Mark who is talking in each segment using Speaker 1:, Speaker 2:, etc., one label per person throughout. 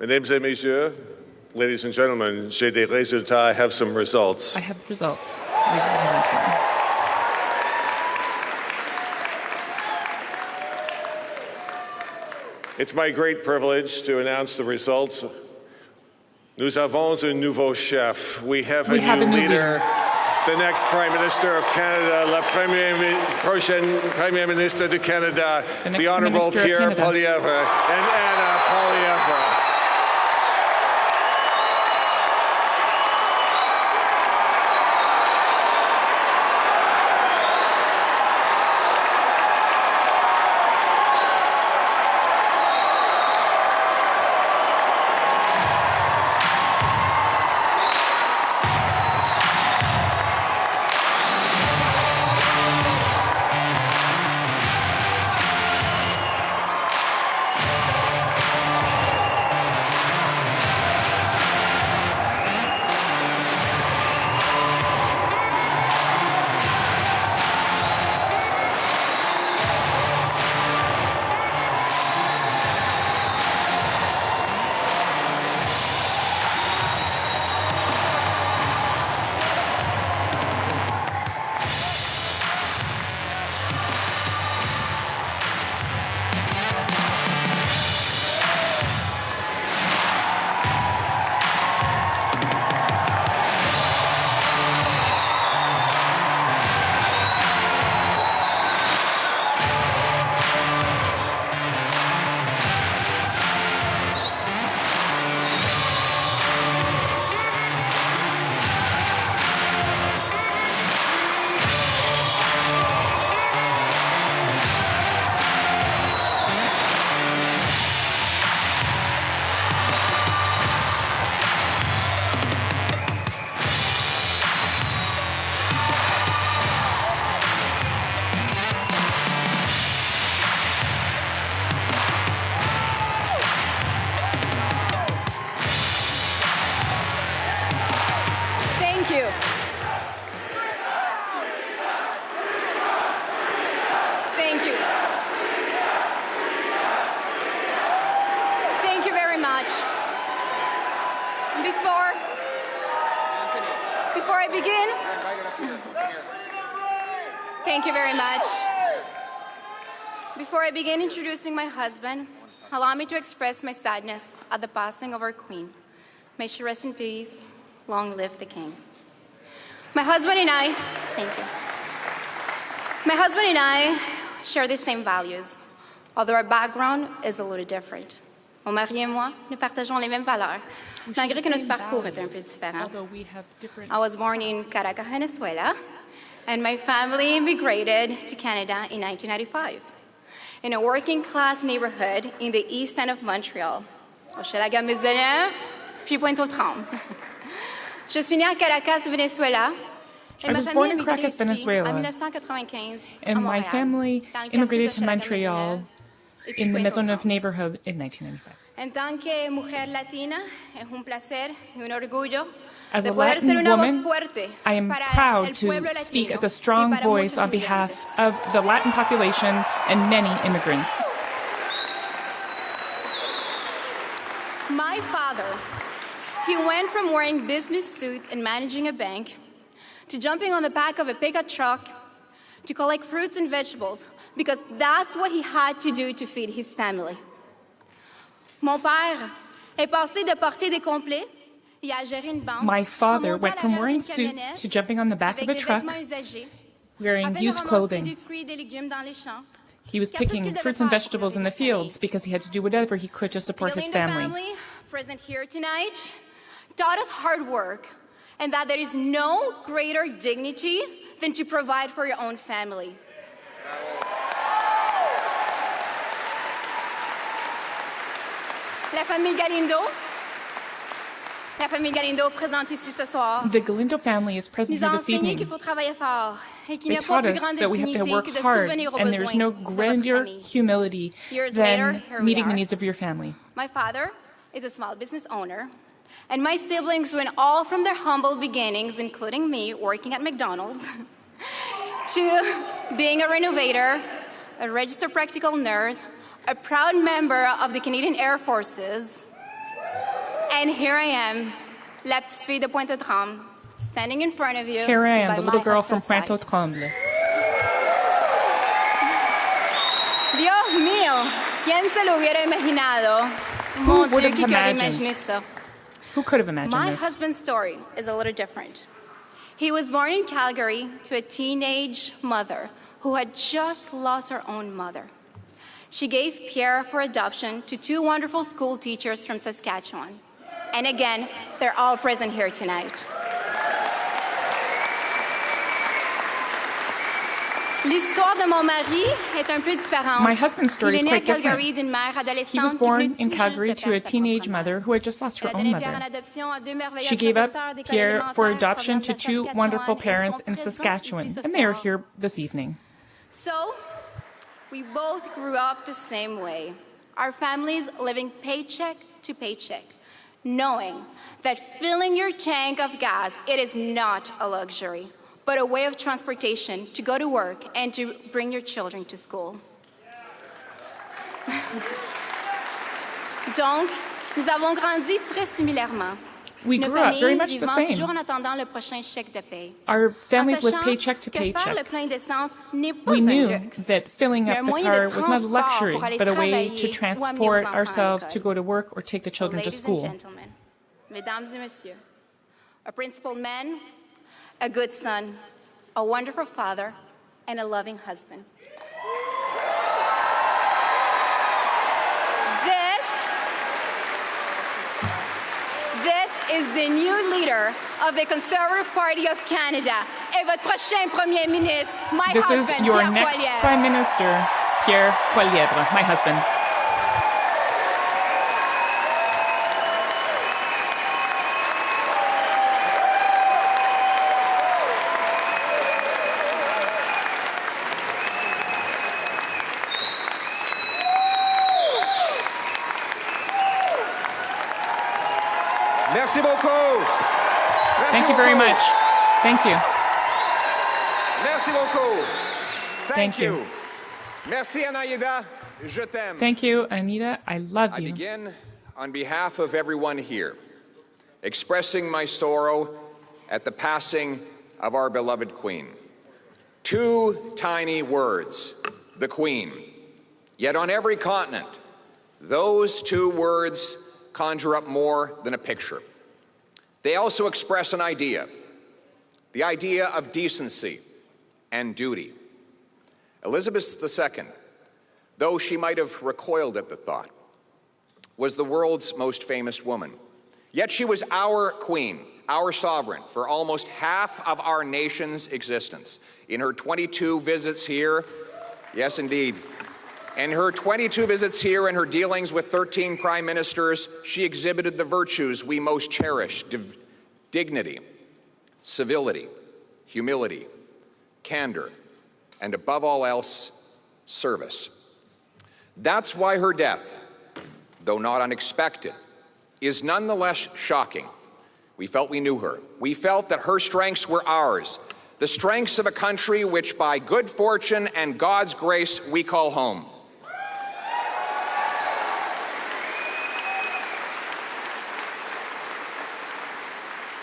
Speaker 1: Mesdames et messieurs, ladies and gentlemen, j'ai des résultats. I have some results.
Speaker 2: I have results, ladies and gentlemen.
Speaker 1: It's my great privilege to announce the results. Nous avons un nouveau chef. We have a new leader. The next Prime Minister of Canada, la prochaine Premier Ministre du Canada, the Honourable Pierre Poilievre and Anna Poilievre.
Speaker 3: Thank you. Thank you very much. Before I begin, thank you very much. Before I begin introducing my husband, allow me to express my sadness at the passing of our queen. May she rest in peace. Long live the king. My husband and I, thank you. My husband and I share the same values, although our background is a little different. Mon mari et moi, nous partageons les mêmes valeurs, malgré que notre parcours est un peu différent. I was born in Caracas, Venezuela, and my family immigrated to Canada in 1995, in a working-class neighborhood in the east end of Montreal. Hochelaga-Maisonneuve, puis Pointe-aux-Trembles. Je suis née à Caracas, Venezuela.
Speaker 2: I was born in Caracas, Venezuela, and my family immigrated to Montreal in the Maisonneuve neighborhood in 1995. As a Latin woman, I am proud to speak as a strong voice on behalf of the Latin population and many immigrants.
Speaker 3: My father, he went from wearing business suits and managing a bank to jumping on the back of a pickup truck to collect fruits and vegetables, because that's what he had to do to feed his family. Mon père est passé de porter des complets et à gérer une banque.
Speaker 2: My father went from wearing suits to jumping on the back of a truck, wearing used clothing. He was picking fruits and vegetables in the fields because he had to do whatever he could to support his family.
Speaker 3: The family present here tonight taught us hard work, and that there is no greater dignity than to provide for your own family. La famille Galindo présente ici ce soir.
Speaker 2: The Galindo family is present here this evening. They taught us that we have to work hard, and there is no grander humility than meeting the needs of your family.
Speaker 3: My father is a small business owner, and my siblings went all from their humble beginnings, including me working at McDonald's, to being a renovator, a registered practical nurse, a proud member of the Canadian Air Forces, And here I am, la petite fille de Pointe-aux-Trembles, standing in front of you.
Speaker 2: Here I am,
Speaker 3: by
Speaker 2: the little
Speaker 3: my
Speaker 2: girl from
Speaker 3: husband's side.
Speaker 2: Pointe-aux-Trembles.
Speaker 3: Dios mío, ¿quién se lo hubiera imaginado?
Speaker 2: Who
Speaker 3: Mon
Speaker 2: would
Speaker 3: Dieu,
Speaker 2: have
Speaker 3: qui aurait
Speaker 2: imagined?
Speaker 3: imaginé ça?
Speaker 2: Who could have imagined
Speaker 3: My
Speaker 2: this?
Speaker 3: husband's story is a little different. He was born in Calgary to a teenage mother who had just lost her own mother. She gave Pierre for adoption to two wonderful school teachers from Saskatchewan. And again, they're all present here tonight. L'histoire de mon mari est un peu différente.
Speaker 2: My husband's story is
Speaker 3: Il est né à
Speaker 2: quite
Speaker 3: Calgary
Speaker 2: different.
Speaker 3: d'une mère adolescente
Speaker 2: He was
Speaker 3: qui
Speaker 2: born
Speaker 3: venait
Speaker 2: in
Speaker 3: tout
Speaker 2: Calgary
Speaker 3: juste de
Speaker 2: to a
Speaker 3: perdre sa
Speaker 2: teenage
Speaker 3: propre
Speaker 2: mother
Speaker 3: mère.
Speaker 2: who had just lost her
Speaker 3: Elle a
Speaker 2: own
Speaker 3: donné Pierre en
Speaker 2: mother.
Speaker 3: adoption à deux merveilleux
Speaker 2: She gave up
Speaker 3: professeurs d'école
Speaker 2: Pierre for
Speaker 3: élémentaire
Speaker 2: adoption
Speaker 3: provenant
Speaker 2: to
Speaker 3: de la
Speaker 2: two
Speaker 3: Saskatchewan
Speaker 2: wonderful
Speaker 3: et sont
Speaker 2: parents in
Speaker 3: présents
Speaker 2: Saskatchewan,
Speaker 3: ici ce
Speaker 2: and they are
Speaker 3: soir.
Speaker 2: here this evening.
Speaker 3: So, we both grew up the same way. Our families living paycheck to paycheck, knowing that filling your tank of gas, it is not a luxury, but a way of transportation to go to work and to bring your children to school. Donc, nous avons grandi très similairement.
Speaker 2: We
Speaker 3: Nos
Speaker 2: grew up very
Speaker 3: familles
Speaker 2: much the
Speaker 3: vivant toujours
Speaker 2: same.
Speaker 3: en attendant le prochain chèque de paye.
Speaker 2: Our families
Speaker 3: En
Speaker 2: lived
Speaker 3: sachant
Speaker 2: paycheck to
Speaker 3: que faire le
Speaker 2: paycheck.
Speaker 3: plein d'essence n'est pas
Speaker 2: We
Speaker 3: un
Speaker 2: knew
Speaker 3: luxe,
Speaker 2: that filling
Speaker 3: mais
Speaker 2: up
Speaker 3: un
Speaker 2: the
Speaker 3: moyen
Speaker 2: car
Speaker 3: de
Speaker 2: was not a
Speaker 3: transport
Speaker 2: luxury,
Speaker 3: pour aller
Speaker 2: but a way
Speaker 3: travailler
Speaker 2: to
Speaker 3: ou amener
Speaker 2: transport
Speaker 3: vos enfants à
Speaker 2: ourselves to
Speaker 3: l'école.
Speaker 2: go to work or take the
Speaker 3: So,
Speaker 2: children to
Speaker 3: ladies and
Speaker 2: school.
Speaker 3: gentlemen, mesdames et messieurs, a principled man, a good son, a wonderful father, and a loving husband. This is the new leader of the Conservative Party of Canada et votre prochain Premier ministre, my
Speaker 2: This is
Speaker 3: husband,
Speaker 2: your
Speaker 3: Pierre
Speaker 2: next
Speaker 3: Poilievre.
Speaker 2: Prime Minister, Pierre Poilievre, my husband.
Speaker 1: Merci beaucoup. Merci
Speaker 2: Thank you very
Speaker 1: beaucoup.
Speaker 2: much. Thank you.
Speaker 1: Merci beaucoup.
Speaker 2: Thank you.
Speaker 4: Merci, Anaïda. Je t'aime.
Speaker 2: Thank you, Anita. I love
Speaker 4: I
Speaker 2: you.
Speaker 4: begin on behalf of everyone here, expressing my sorrow at the passing of our beloved Queen. Two tiny words, the Queen. Yet on every continent, those two words conjure up more than a picture. They also express an idea, the idea of decency and duty. Elizabeth II, though she might have recoiled at the thought, was the world's most famous woman. Yet she was our queen, our sovereign, for almost half of our nation's existence. In her 22 visits here, yes, indeed, in her 22 visits here and her dealings with 13 prime ministers, she exhibited the virtues we most cherish: dignity, civility, humility, candor, and above all else, service. That's why her death, though not unexpected, is nonetheless shocking. We felt we knew her. We felt that her strengths were ours, the strengths of a country which by good fortune and God's grace we call home.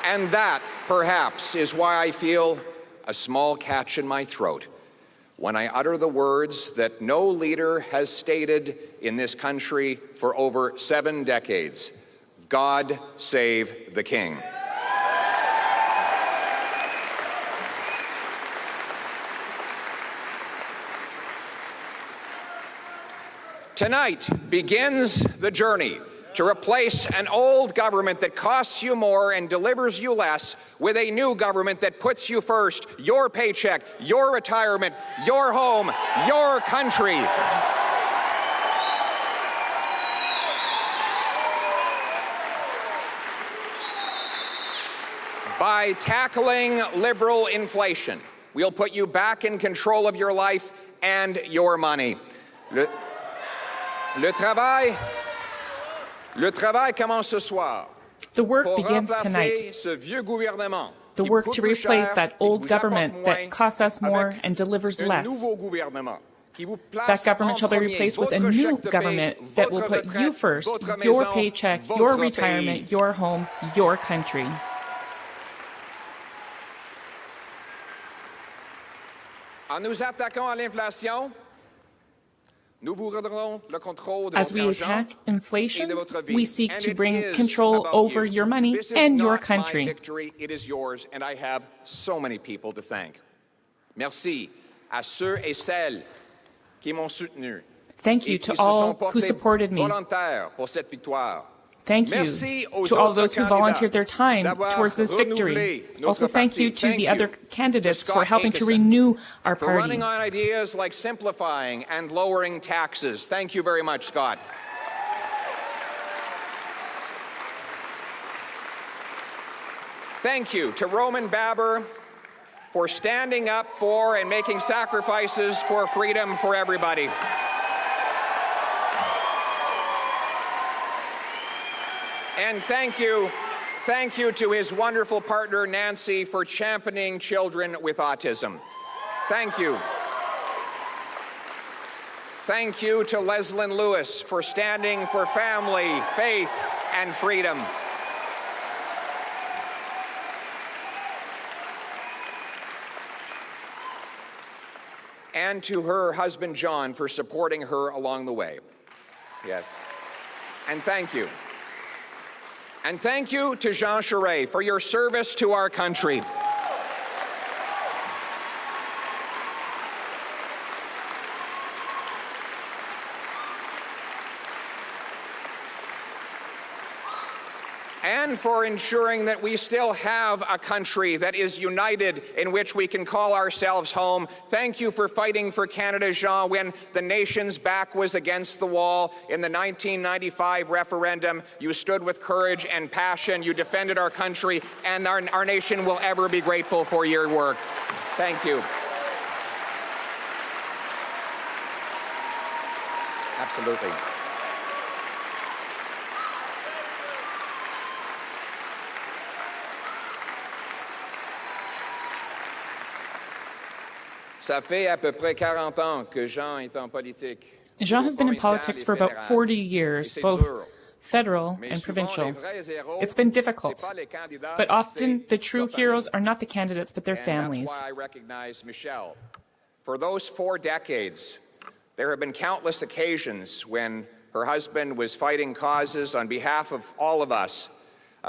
Speaker 4: And that, perhaps, is why I feel a small catch in my throat when I utter the words that no leader has stated in this country for over 7 decades: God save the King. Tonight begins the journey to replace an old government that costs you more and delivers you less with a new government that puts you first, your paycheck, your retirement, your home, your country. By tackling liberal inflation, we'll put you back in control of your life and your money. Le travail commence ce soir.
Speaker 2: The work
Speaker 4: Pour
Speaker 2: begins
Speaker 4: remplacer
Speaker 2: tonight.
Speaker 4: ce vieux gouvernement
Speaker 2: The
Speaker 4: qui
Speaker 2: work
Speaker 4: coûte
Speaker 2: to
Speaker 4: plus
Speaker 2: replace
Speaker 4: cher
Speaker 2: that
Speaker 4: et
Speaker 2: old
Speaker 4: qui vous apporte
Speaker 2: government
Speaker 4: moins
Speaker 2: that costs us more
Speaker 4: avec
Speaker 2: and delivers
Speaker 4: un
Speaker 2: less
Speaker 4: nouveau gouvernement
Speaker 2: That government shall be replaced with a new government that will put you first, your paycheck, your retirement, your home, your country.
Speaker 4: En nous attaquant à l'inflation, nous vous redonnerons le contrôle de
Speaker 2: As
Speaker 4: votre
Speaker 2: we
Speaker 4: argent
Speaker 2: attack
Speaker 4: et
Speaker 2: inflation,
Speaker 4: de votre vie.
Speaker 2: we seek
Speaker 4: And
Speaker 2: to
Speaker 4: it
Speaker 2: bring
Speaker 4: is
Speaker 2: control
Speaker 4: about
Speaker 2: over
Speaker 4: you.
Speaker 2: your money
Speaker 4: This is
Speaker 2: and your
Speaker 4: not my
Speaker 2: country.
Speaker 4: victory, it is yours, and I have so many people to thank. Merci à ceux et celles qui m'ont soutenu.
Speaker 2: Thank you
Speaker 4: et
Speaker 2: to
Speaker 4: qui se sont
Speaker 2: all who
Speaker 4: portés
Speaker 2: supported me.
Speaker 4: volontaires pour cette victoire.
Speaker 2: Thank you
Speaker 4: Merci aux
Speaker 2: to all
Speaker 4: autres
Speaker 2: those who volunteered their time
Speaker 4: d'avoir
Speaker 2: towards this victory.
Speaker 4: renouvelé notre
Speaker 2: Also, thank you
Speaker 4: parti.
Speaker 2: to
Speaker 4: Thank
Speaker 2: the
Speaker 4: you
Speaker 2: other candidates
Speaker 4: to
Speaker 2: for
Speaker 4: Scott
Speaker 2: helping to
Speaker 4: Aitchison
Speaker 2: renew our
Speaker 4: for
Speaker 2: party.
Speaker 4: running on ideas like simplifying and lowering taxes. Thank you very much, Scott. Thank you to Roman Baber for standing up for and making sacrifices for freedom for everybody. And thank you to his wonderful partner, Nancy, for championing children with autism. Thank you. Thank you to Leslyn Lewis for standing for family, faith, and freedom. And to her husband, John, for supporting her along the way. Yes. And thank you. And thank you to Jean Charest for your service to our country. And for ensuring that we still have a country that is united in which we can call ourselves home. Thank you for fighting for Canada, Jean, when the nation's back was against the wall in the 1995 referendum. You stood with courage and passion. You defended our country, and our nation will ever be grateful for your work. Thank you. Absolutely. Ça fait à peu près 40 ans que Jean est en politique.
Speaker 2: Jean has been in politics for about 40 years, both federal and provincial. It's been difficult, but often the true heroes are not the candidates, but their families.
Speaker 4: That's why I recognize Michelle. For those 4 decades, there have been countless occasions when her husband was fighting causes on behalf of all of us,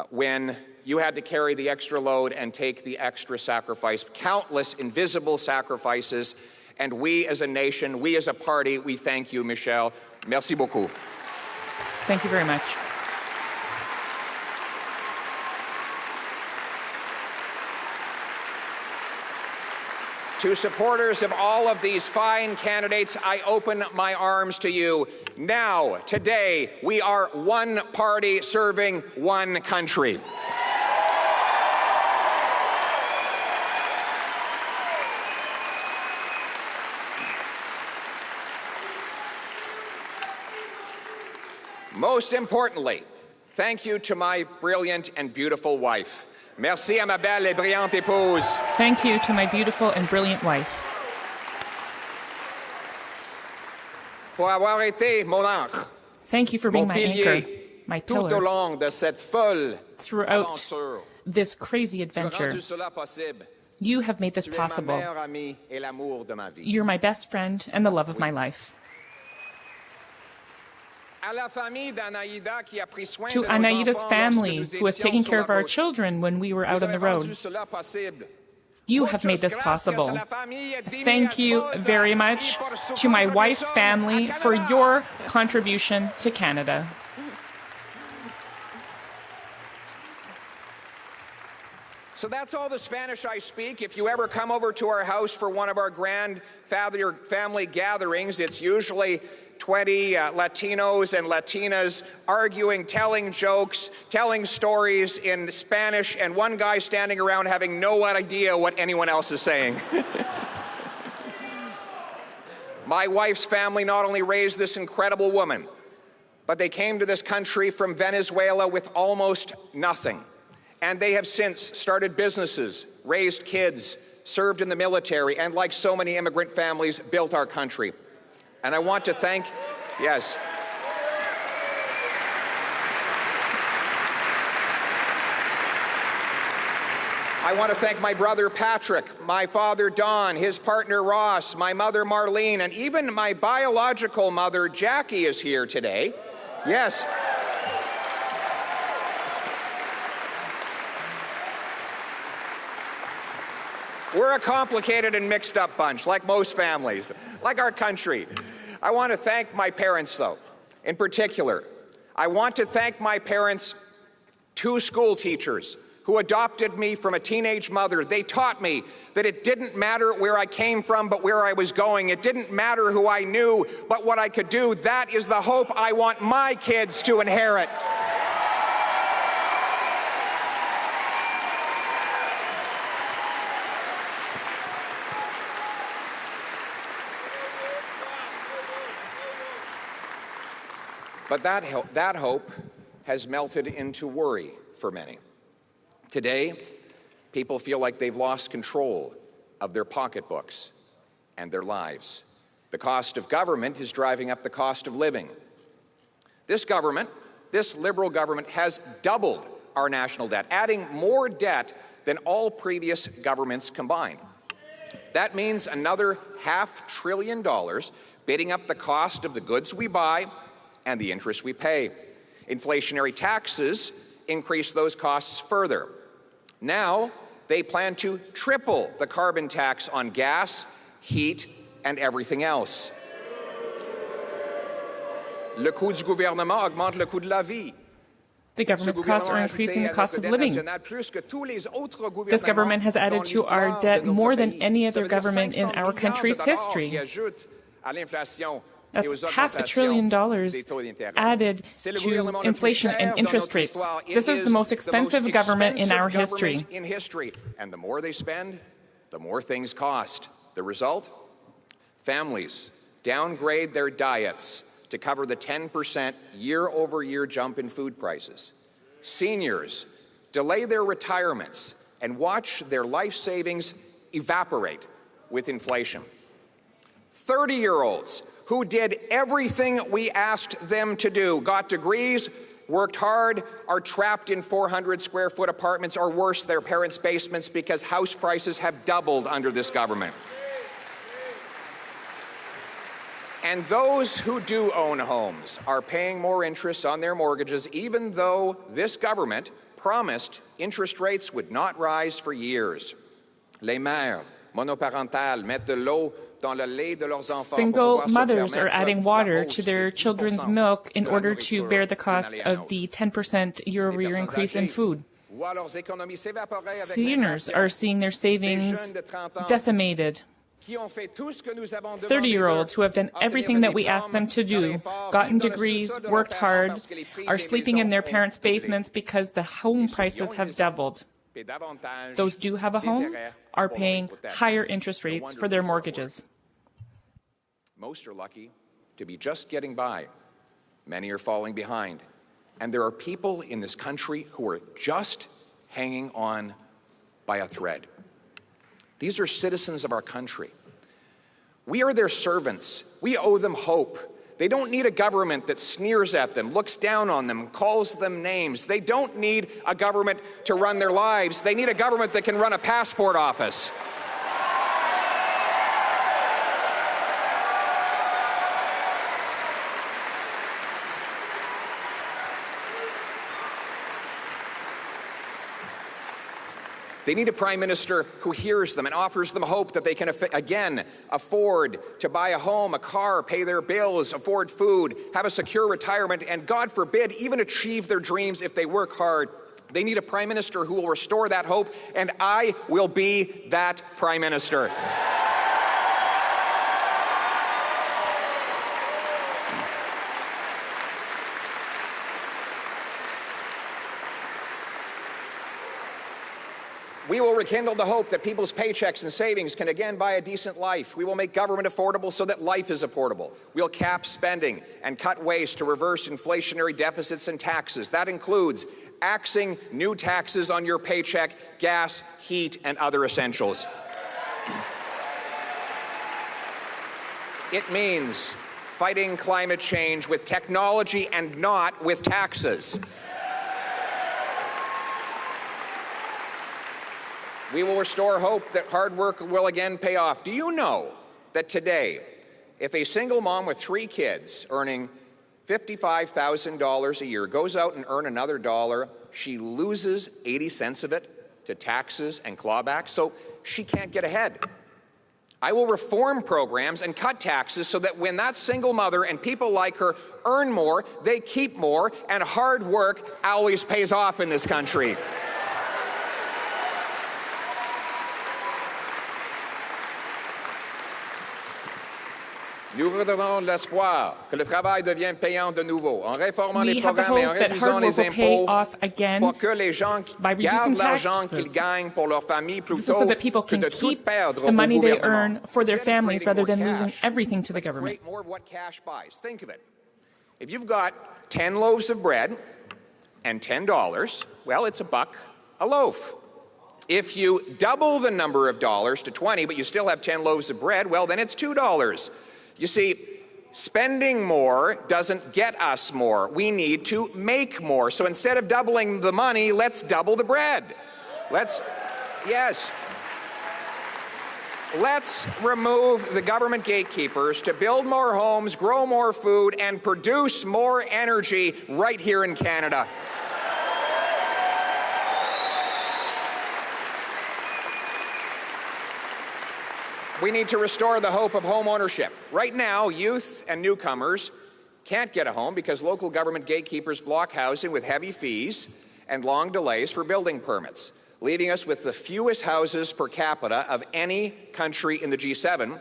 Speaker 4: when you had to carry the extra load and take the extra sacrifice, countless invisible sacrifices. And we as a nation, we as a party, we thank you, Michelle. Merci beaucoup.
Speaker 2: Thank you very much.
Speaker 4: To supporters of all of these fine candidates, I open my arms to you. Now, today, we are one party serving one country. Most importantly, thank you to my brilliant and beautiful wife. Merci à ma belle et brillante épouse.
Speaker 2: Thank you to my beautiful and brilliant wife.
Speaker 4: Pour avoir été mon ancre.
Speaker 2: Thank you for being my anchor, my
Speaker 4: tout au
Speaker 2: pillar,
Speaker 4: long de cette folle
Speaker 2: throughout
Speaker 4: aventure.
Speaker 2: this crazy
Speaker 4: Tu as
Speaker 2: adventure.
Speaker 4: rendu cela possible.
Speaker 2: You have made this
Speaker 4: Tu es ma
Speaker 2: possible.
Speaker 4: meilleure amie et l'amour de ma vie.
Speaker 2: You're my best friend and the love of my life.
Speaker 4: À la famille d'Anaïda qui a pris soin
Speaker 2: To
Speaker 4: de nos
Speaker 2: Anaida's
Speaker 4: enfants
Speaker 2: family,
Speaker 4: lorsque nous
Speaker 2: who was
Speaker 4: étions
Speaker 2: taking
Speaker 4: sur
Speaker 2: care
Speaker 4: la
Speaker 2: of our
Speaker 4: route.
Speaker 2: children when we were out
Speaker 4: Vous
Speaker 2: on the
Speaker 4: avez
Speaker 2: road.
Speaker 4: rendu cela possible.
Speaker 2: You have made this possible. Thank you very much to my wife's family for your contribution to Canada.
Speaker 4: So that's all the Spanish I speak. If you ever come over to our house for one of our grand family gatherings, it's usually 20 Latinos and Latinas arguing, telling jokes, telling stories in Spanish, and one guy standing around having no idea what anyone else is saying. My wife's family not only raised this incredible woman, but they came to this country from Venezuela with almost nothing. And they have since started businesses, raised kids, served in the military, and like so many immigrant families, built our country. And I want to thank, yes. I want to thank my brother Patrick, my father Don, his partner Ross, my mother Marlene, and even my biological mother Jackie is here today. Yes. We're a complicated and mixed up bunch, like most families, like our country. I want to thank my parents, though. In particular, I want to thank my parents, 2 school teachers, who adopted me from a teenage mother. They taught me that it didn't matter where I came from, but where I was going. It didn't matter who I knew, but what I could do. That is the hope I want my kids to inherit. But that hope has melted into worry for many. Today, people feel like they've lost control of their pocketbooks and their lives. The cost of government is driving up the cost of living. This government, this Liberal government, has doubled our national debt, adding more debt than all previous governments combined. That means another $500 billion bidding up the cost of the goods we buy and the interest we pay. Inflationary taxes increase those costs further. Now, they plan to triple the carbon tax on gas, heat, and everything else. Le coût du gouvernement augmente le coût de la vie.
Speaker 2: The government's costs are increasing the cost of living. This government has added to our debt more than any other government in our country's history. That's $500 billion added to inflation and interest rates. This is the most expensive government in our history.
Speaker 4: And the more they spend, the more things cost. The result? Families downgrade their diets to cover the 10% year-over-year jump in food prices. Seniors delay their retirements and watch their life savings evaporate with inflation. 30-year-olds who did everything we asked them to do, got degrees, worked hard, are trapped in 400-square-foot apartments, or worse, their parents' basements, because house prices have doubled under this government. And those who do own homes are paying more interest on their mortgages, even though this government promised interest rates would not rise for years. Les mères monoparentales mettent de l'eau.
Speaker 2: Single mothers are adding water to their children's milk in order to bear the cost of the 10% year-over-year increase in food. Seniors are seeing their savings decimated. 30-year-olds who have done everything that we asked them to do, gotten degrees, worked hard, are sleeping in their parents' basements because the home prices have doubled. Those who do have a home are paying higher interest rates for their mortgages.
Speaker 4: Most are lucky to be just getting by. Many are falling behind. And there are people in this country who are just hanging on by a thread. These are citizens of our country. We are their servants. We owe them hope. They don't need a government that sneers at them, looks down on them, calls them names. They don't need a government to run their lives. They need a government that can run a passport office. They need a prime minister who hears them and offers them hope that they can, again, afford to buy a home, a car, pay their bills, afford food, have a secure retirement, and God forbid, even achieve their dreams if they work hard. They need a prime minister who will restore that hope, and I will be that prime minister. We will rekindle the hope that people's paychecks and savings can again buy a decent life. We will make government affordable so that life is affordable. We'll cap spending and cut waste to reverse inflationary deficits and taxes. That includes axing new taxes on your paycheck, gas, heat, and other essentials. It means fighting climate change with technology and not with taxes. We will restore hope that hard work will again pay off. Do you know that today, if a single mom with 3 kids earning $55,000 a year goes out and earns another dollar, she loses 80 cents of it to taxes and clawbacks, so she can't get ahead. I will reform programs and cut taxes so that when that single mother and people like her earn more, they keep more, and hard work always pays off in this country. Nous redonnons l'espoir que le travail devienne payant de nouveau en réformant les programmes et en réduisant les impôts pour que les gens gardent l'argent qu'ils gagnent pour leur famille plutôt que de tout perdre au gouvernement.
Speaker 2: For their families rather than losing everything to the government.
Speaker 4: Create more of what cash buys. Think of it. If you've got 10 loaves of bread and $10, well, it's $1 a loaf. If you double the number of dollars to 20, but you still have 10 loaves of bread, well, then it's $2. You see, spending more doesn't get us more. We need to make more. So instead of doubling the money, let's double the bread. Let's remove the government gatekeepers to build more homes, grow more food, and produce more energy right here in Canada. We need to restore the hope of home ownership. Right now, youth and newcomers can't get a home because local government gatekeepers block housing with heavy fees and long delays for building permits, leaving us with the fewest houses per capita of any country in the G7,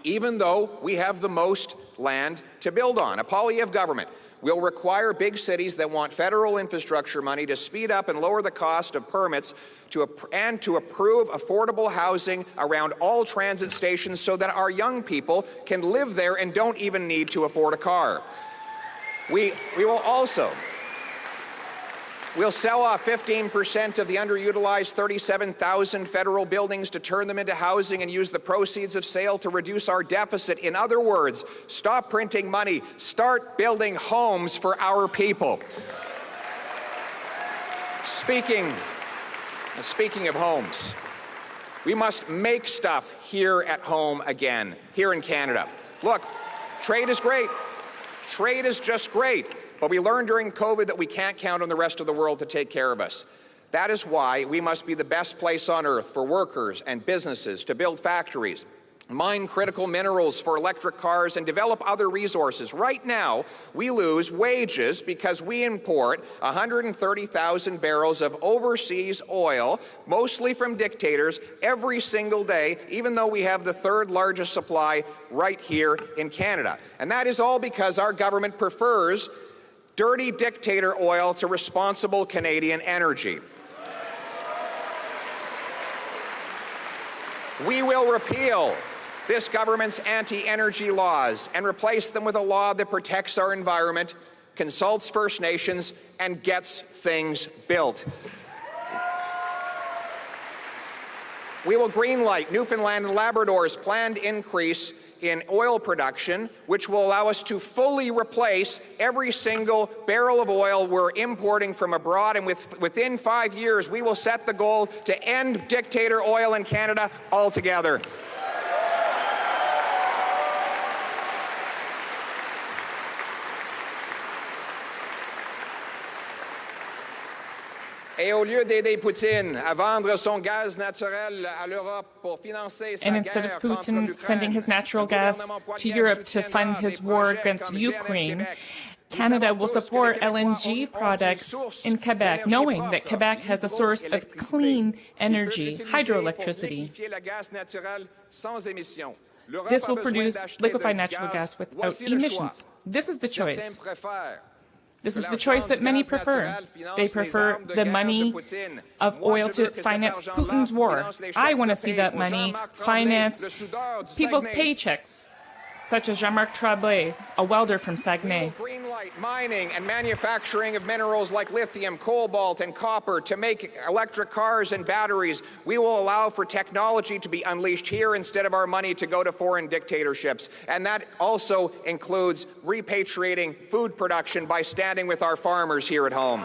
Speaker 4: even though we have the most land to build on. A Poilievre government will require big cities that want federal infrastructure money to speed up and lower the cost of permits and to approve affordable housing around all transit stations so that our young people can live there and don't even need to afford a car. We'll sell off 15% of the underutilized 37,000 federal buildings to turn them into housing and use the proceeds of sale to reduce our deficit. In other words, stop printing money, start building homes for our people. Speaking of homes, we must make stuff here at home again, here in Canada. Look, trade is great. Trade is just great. But we learned during COVID that we can't count on the rest of the world to take care of us. That is why we must be the best place on earth for workers and businesses to build factories, mine critical minerals for electric cars, and develop other resources. Right now, we lose wages because we import 130,000 barrels of overseas oil, mostly from dictators, every single day, even though we have the 3rd largest supply right here in Canada. And that is all because our government prefers dirty dictator oil to responsible Canadian energy. We will repeal this government's anti-energy laws and replace them with a law that protects our environment, consults First Nations, and gets things built. We will greenlight Newfoundland and Labrador's planned increase in oil production, which will allow us to fully replace every single barrel of oil we're importing from abroad, and within 5 years, we will set the goal to end dictator oil in Canada altogether. Et au lieu d'aider Poutine à vendre son gaz naturel à l'Europe pour financer sa
Speaker 2: And instead of
Speaker 4: guerre contre
Speaker 2: Putin
Speaker 4: l'Ukraine,
Speaker 2: sending his natural
Speaker 4: le
Speaker 2: gas
Speaker 4: gouvernement
Speaker 2: to
Speaker 4: Poilievre
Speaker 2: Europe to
Speaker 4: soutiendra
Speaker 2: fund his
Speaker 4: des
Speaker 2: war
Speaker 4: projets
Speaker 2: against
Speaker 4: comme
Speaker 2: Ukraine,
Speaker 4: Québec. Nous
Speaker 2: Canada
Speaker 4: savons
Speaker 2: will
Speaker 4: tous que
Speaker 2: support
Speaker 4: les Québécois
Speaker 2: LNG
Speaker 4: ont une
Speaker 2: products
Speaker 4: source
Speaker 2: in Quebec,
Speaker 4: d'énergie
Speaker 2: knowing
Speaker 4: propre,
Speaker 2: that Quebec has a source of
Speaker 4: l'hydroélectricité,
Speaker 2: clean
Speaker 4: qui peut
Speaker 2: energy,
Speaker 4: utiliser
Speaker 2: hydroelectricity.
Speaker 4: pour liquéfier le gaz naturel sans émission. L'Europe
Speaker 2: This
Speaker 4: a
Speaker 2: will
Speaker 4: besoin
Speaker 2: produce
Speaker 4: d'acheter
Speaker 2: liquefied
Speaker 4: du
Speaker 2: natural gas
Speaker 4: gaz.
Speaker 2: without
Speaker 4: Voici le choix.
Speaker 2: emissions. This is the
Speaker 4: Certains
Speaker 2: choice.
Speaker 4: préfèrent
Speaker 2: This is the choice that many prefer. They prefer the money of oil to finance Putin's war. I want to see that money finance people's paychecks, such as Jean-Marc Tremblay, a welder from Saguenay.
Speaker 4: Greenlight mining and manufacturing of minerals like lithium, cobalt, and copper to make electric cars and batteries. We will allow for technology to be unleashed here instead of our money to go to foreign dictatorships. And that also includes repatriating food production by standing with our farmers here at home.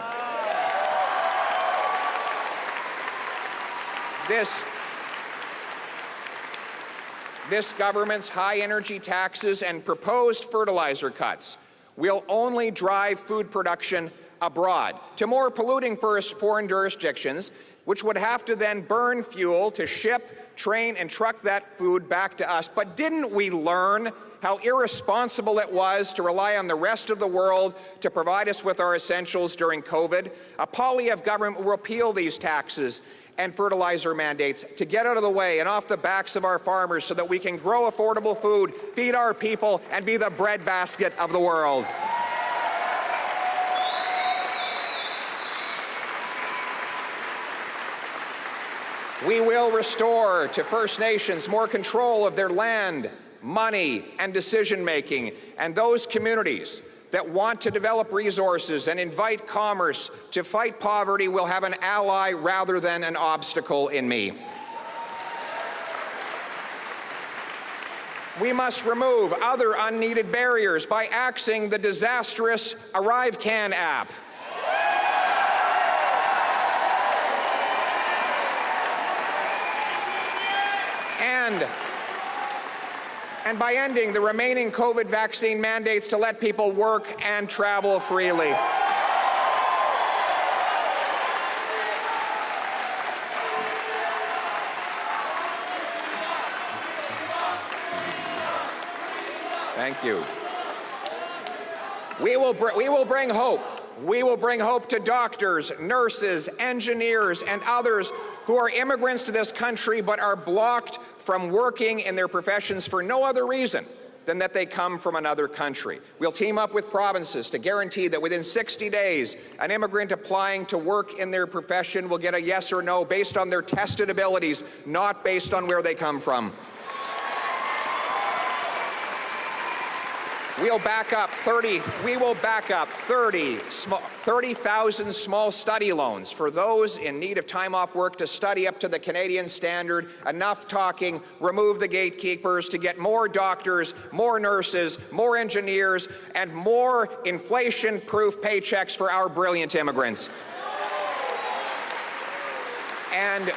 Speaker 4: This government's high-energy taxes and proposed fertilizer cuts will only drive food production abroad to more polluting foreign jurisdictions, which would have to then burn fuel to ship, train, and truck that food back to us. But didn't we learn how irresponsible it was to rely on the rest of the world to provide us with our essentials during COVID? A Poilievre government will repeal these taxes and fertilizer mandates to get out of the way and off the backs of our farmers so that we can grow affordable food, feed our people, and be the breadbasket of the world. We will restore to First Nations more control of their land, money, and decision-making, and those communities that want to develop resources and invite commerce to fight poverty will have an ally rather than an obstacle in me. We must remove other unneeded barriers by axing the disastrous ArriveCan app. And by ending the remaining COVID vaccine mandates to let people work and travel freely. Thank you. We will bring hope. We will bring hope to doctors, nurses, engineers, and others who are immigrants to this country but are blocked from working in their professions for no other reason than that they come from another country. We'll team up with provinces to guarantee that within 60 days, an immigrant applying to work in their profession will get a yes or no based on their tested abilities, not based on where they come from. We will back up 30,000 small study loans for those in need of time off work to study up to the Canadian standard. Enough talking, remove the gatekeepers to get more doctors, more nurses, more engineers, and more inflation-proof paychecks for our brilliant immigrants. And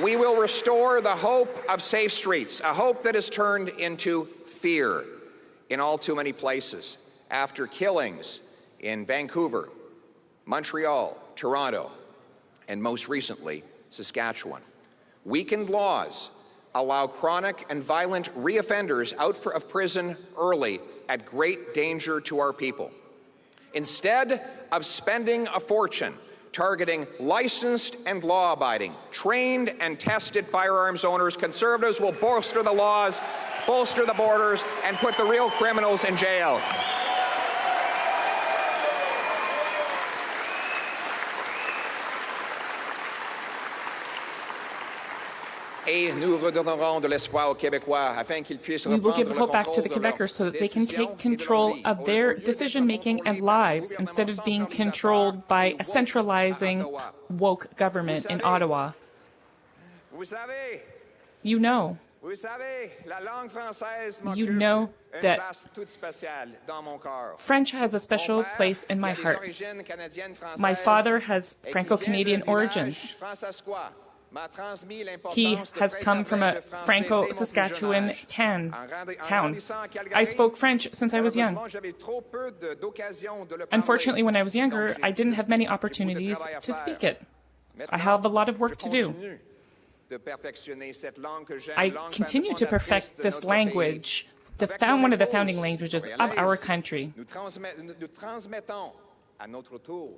Speaker 4: we will restore the hope of safe streets, a hope that has turned into fear in all too many places after killings in Vancouver, Montreal, Toronto, and most recently, Saskatchewan. Weakened laws allow chronic and violent reoffenders out of prison early at great danger to our people. Instead of spending a fortune targeting licensed and law-abiding, trained and tested firearms owners, Conservatives will bolster the laws, bolster the borders, and put the real criminals in jail. Et nous redonnerons de l'espoir aux Québécois afin qu'ils puissent
Speaker 2: We will give
Speaker 4: reprendre le
Speaker 2: hope back to the
Speaker 4: contrôle de leurs
Speaker 2: Quebecers so that they can take
Speaker 4: décisions
Speaker 2: control
Speaker 4: et de leur
Speaker 2: of
Speaker 4: vie.
Speaker 2: their decision-making and lives instead of being controlled by a centralizing woke government in Ottawa.
Speaker 4: Vous savez,
Speaker 2: You know
Speaker 4: la langue française
Speaker 2: You
Speaker 4: m'occupe
Speaker 2: know
Speaker 4: une
Speaker 2: that
Speaker 4: place toute spéciale dans mon cœur.
Speaker 2: French has a special
Speaker 4: Mon père,
Speaker 2: place in my
Speaker 4: il a des
Speaker 2: heart.
Speaker 4: origines canadiennes-françaises
Speaker 2: My father has
Speaker 4: et qui
Speaker 2: Franco-Canadian
Speaker 4: vient d'un village
Speaker 2: origins.
Speaker 4: francescois. M'a transmis l'importance
Speaker 2: He
Speaker 4: de
Speaker 2: has come from a
Speaker 4: préserver le français dès mon plus
Speaker 2: Franco-Saskatchewan
Speaker 4: jeune âge.
Speaker 2: town.
Speaker 4: En grandissant à Calgary,
Speaker 2: I spoke French since I was young.
Speaker 4: malheureusement, j'avais trop peu d'occasions de le parler.
Speaker 2: Unfortunately, when I was younger,
Speaker 4: Donc,
Speaker 2: I didn't have many
Speaker 4: j'ai beaucoup de
Speaker 2: opportunities
Speaker 4: travail à
Speaker 2: to
Speaker 4: faire.
Speaker 2: speak it. I
Speaker 4: Maintenant,
Speaker 2: have a lot of work
Speaker 4: je
Speaker 2: to do.
Speaker 4: continue de perfectionner cette langue que j'aime,
Speaker 2: I
Speaker 4: langue
Speaker 2: continue to
Speaker 4: fondatrice
Speaker 2: perfect
Speaker 4: de
Speaker 2: this
Speaker 4: notre
Speaker 2: language,
Speaker 4: pays. Avec
Speaker 2: one of the
Speaker 4: mon
Speaker 2: founding
Speaker 4: épouse,
Speaker 2: languages
Speaker 4: Pierre
Speaker 2: of our
Speaker 4: Poilievre,
Speaker 2: country.
Speaker 4: nous transmettons à notre tour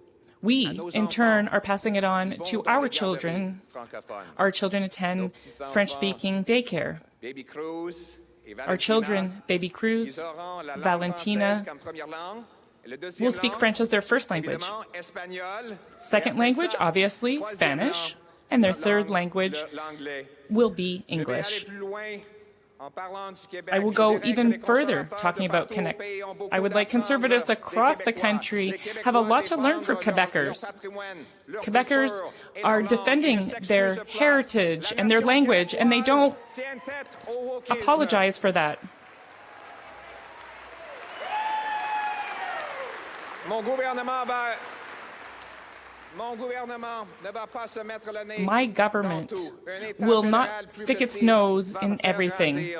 Speaker 2: We,
Speaker 4: à nos
Speaker 2: in turn,
Speaker 4: enfants
Speaker 2: are passing it on
Speaker 4: qui vont
Speaker 2: to
Speaker 4: dans
Speaker 2: our
Speaker 4: les
Speaker 2: children.
Speaker 4: garderies francophones.
Speaker 2: Our children attend French-speaking daycare.
Speaker 4: Baby Cruz et
Speaker 2: Our
Speaker 4: Valentina,
Speaker 2: children, Baby
Speaker 4: ils
Speaker 2: Cruz,
Speaker 4: auront la langue
Speaker 2: Valentina,
Speaker 4: française comme première langue, et le deuxième
Speaker 2: will speak
Speaker 4: langue,
Speaker 2: French as their first language.
Speaker 4: évidemment, espagnol,
Speaker 2: Second
Speaker 4: et après
Speaker 2: language,
Speaker 4: ça,
Speaker 2: obviously,
Speaker 4: troisième
Speaker 2: Spanish,
Speaker 4: langue,
Speaker 2: and their
Speaker 4: la
Speaker 2: third
Speaker 4: langue,
Speaker 2: language
Speaker 4: l'anglais.
Speaker 2: will be
Speaker 4: Je vais aller
Speaker 2: English.
Speaker 4: plus loin
Speaker 2: I will go even further talking about Quebec. I would like conservatives across the country have a lot to learn from Quebecers. Quebecers are defending their heritage and their language, and they don't apologize for that. My government will not stick its nose in everything.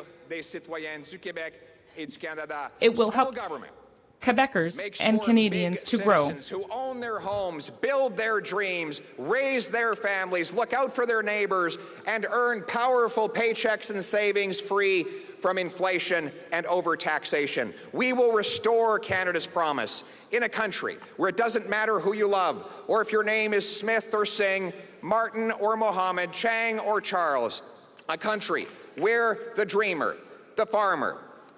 Speaker 2: It will help Quebecers and Canadians to grow.
Speaker 4: Who own their homes, build their dreams, raise their families, look out for their neighbors, and earn powerful paychecks and savings free from inflation and overtaxation. We will restore Canada's promise in a country where it doesn't matter who you love, or if your name is Smith or Singh, Martin or Mohammed, Chang or Charles. A country where the dreamer, the farmer,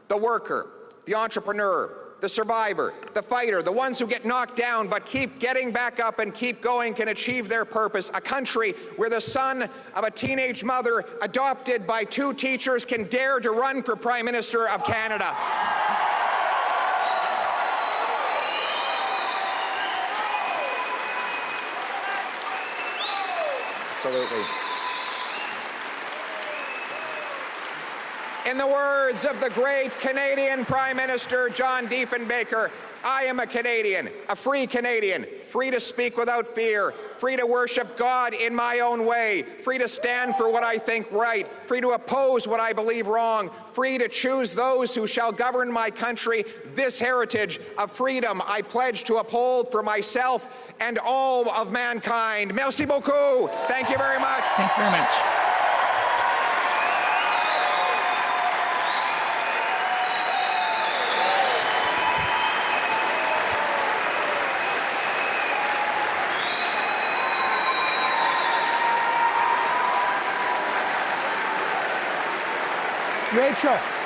Speaker 4: the worker, the entrepreneur, the survivor, the fighter, the ones who get knocked down but keep getting back up and keep going can achieve their purpose. A country where the son of a teenage mother adopted by 2 teachers can dare to run for Prime Minister of Canada. Absolutely. In the words of the great Canadian Prime Minister John Diefenbaker, I am a Canadian, a free Canadian, free to speak without fear, free to worship God in my own way, free to stand for what I think right, free to oppose what I believe wrong, free to choose those who shall govern my country. This heritage of freedom I pledge to uphold for myself and all of mankind. Merci beaucoup. Thank you very much.
Speaker 2: Thank you very much.
Speaker 5: Rachel.